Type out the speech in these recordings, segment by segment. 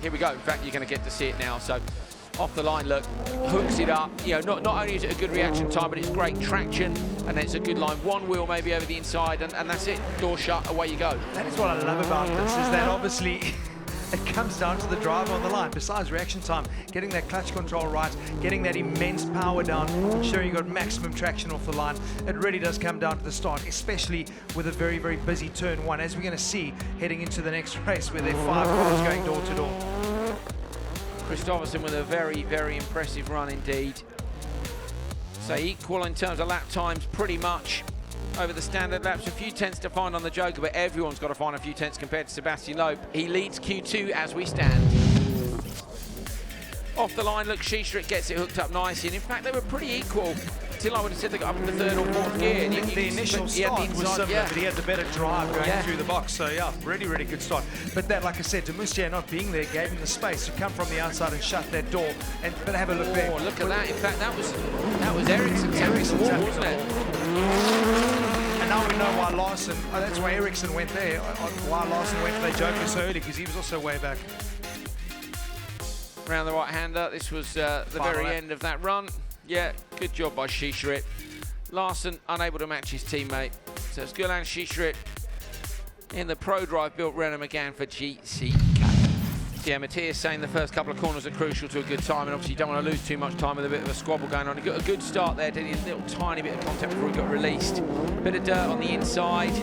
here we go. In fact, you're going to get to see it now. So off the line, look, hooks it up. You know, not only is it a good reaction time, but it's great traction, and it's a good line. One wheel maybe over the inside, and that's it. Door shut, away you go. That is what I love about this, is that obviously it comes down to the driver on the line. Besides reaction time, getting that clutch control right, getting that immense power down, ensuring you've got maximum traction off the line. It really does come down to the start, especially with a very, very busy turn one, as we're going to see heading into the next race where there are 5 cars going door to door. Kristoffersen with a very, very impressive run indeed. So equal in terms of lap times, pretty much over the standard laps. A few tenths to find on the Joker, but everyone's got to find a few tenths compared to Sebastian Loeb. He leads Q2 as we stand. Off the line, look, Schischrit gets it hooked up nicely, and in fact they were pretty equal till I would have said they got up in the 3rd or 4th gear. The initial start was similar, but he had the better drive going through the box. So yeah, really, really good start. But that, like I said, de Moustier not being there gave him the space to come from the outside and shut that door. But have a look there. Oh, look at that! In fact, that was Ericsson tapping the wall, wasn't it? And now we know why Larson. Oh, that's why Ericsson went there. Why Larson went for that Joker so early, because he was also way back. Round the right-hander. This was the very end of that run. Yeah, good job by Schischrit. Larson unable to match his teammate. So it's Gulan Schischrit in the Pro Drive built Renault Megane for GCK. Yeah, Matthias saying the first couple of corners are crucial to a good time, and obviously you don't want to lose too much time with a bit of a squabble going on. He got a good start there, did he? A little tiny bit of contact before he got released. Bit of dirt on the inside.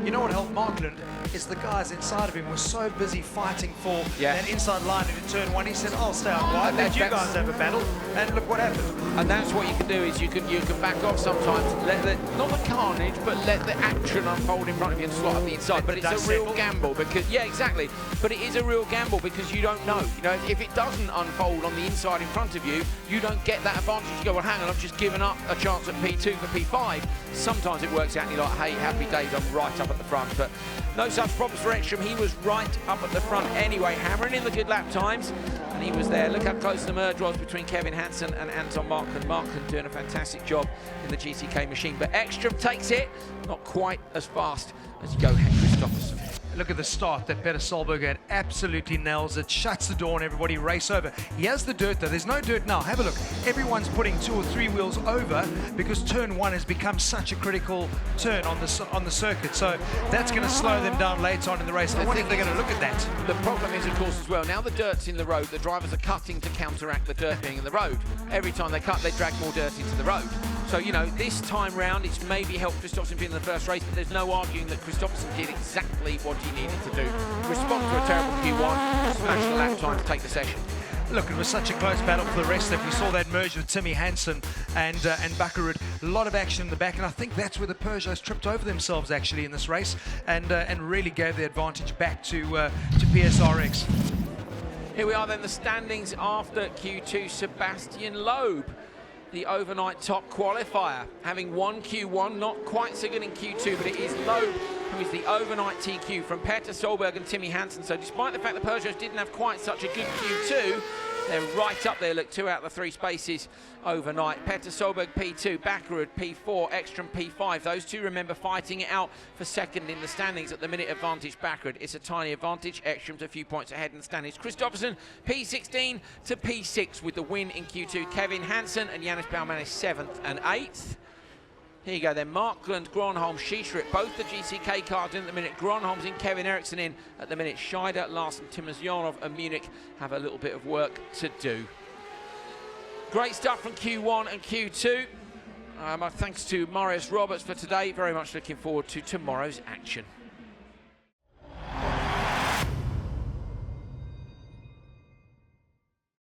You know what helped Markland is the guys inside of him were so busy fighting for that inside line into turn one. He said, I'll stay out wide, let you guys have a battle, and look what happened. And that's what you can do, is you can back off sometimes, let not the carnage, but let the action unfold in front of you and slot up the inside. But it's a real gamble, because, yeah, exactly. But it is a real gamble because you don't know. You know, if it doesn't unfold on the inside in front of you, you don't get that advantage. You go, well, hang on, I've just given up a chance at P2 for P5. Sometimes it works out and you're like, hey, happy days, I'm right up at the front. But no such problems for Ekstrom. He was right up at the front anyway, hammering in the good lap times, and he was there. Look how close the merge was between Kevin Hansen and Anton Markland. Markland doing a fantastic job in the GCK machine, but Ekstrom takes it, not quite as fast as Johan Kristoffersen. Look at the start that Peter Solberg had. Absolutely nails it, shuts the door, and everybody race over. He has the dirt though. There's no dirt now. Have a look. Everyone's putting 2 or 3 wheels over because turn 1 has become such a critical turn on the circuit. So that's going to slow them down later on in the race. I wonder if they're going to look at that. The problem is, of course, as well, now the dirt's in the road, the drivers are cutting to counteract the dirt being in the road. Every time they cut, they drag more dirt into the road. So, you know, this time round, it's maybe helped Kristoffersen being in the first race, but there's no arguing that Kristoffersen did exactly what he needed to do. Respond to a terrible Q1, smash the lap time to take the session. Look, it was such a close battle for the rest of it. We saw that merge with Timmy Hansen and Bakkerud. A lot of action in the back, and I think that's where the Peugeots tripped over themselves actually in this race, and really gave the advantage back to PSRX. Here we are then, the standings after Q2. Sebastian Loeb, the overnight top qualifier, having won Q1, not quite so good in Q2, but it is Loeb who is the overnight TQ from Peter Solberg and Timmy Hansen. So despite the fact the Peugeots didn't have quite such a good Q2, they're right up there. Look, 2 out of the 3 spaces overnight. Peter Solberg P2, Bakkerud P4, Ekstrom P5. Those two, remember, fighting it out for second in the standings. At the minute advantage Bakkerud. It's a tiny advantage. Ekstrom's a few points ahead in the standings. Kristoffersen P16 to P6 with the win in Q2. Kevin Hansen and Janis Baumann is 7th and 8th. Here you go then, Markland, Gronholm, Schischrit, both the GCK cars in at the minute. Gronholm's in, Kevin Eriksson in at the minute. Scheider, Larson, Timosyanov and Munich have a little bit of work to do. Great stuff from Q1 and Q2. My thanks to Marius Roberts for today. Very much looking forward to tomorrow's action.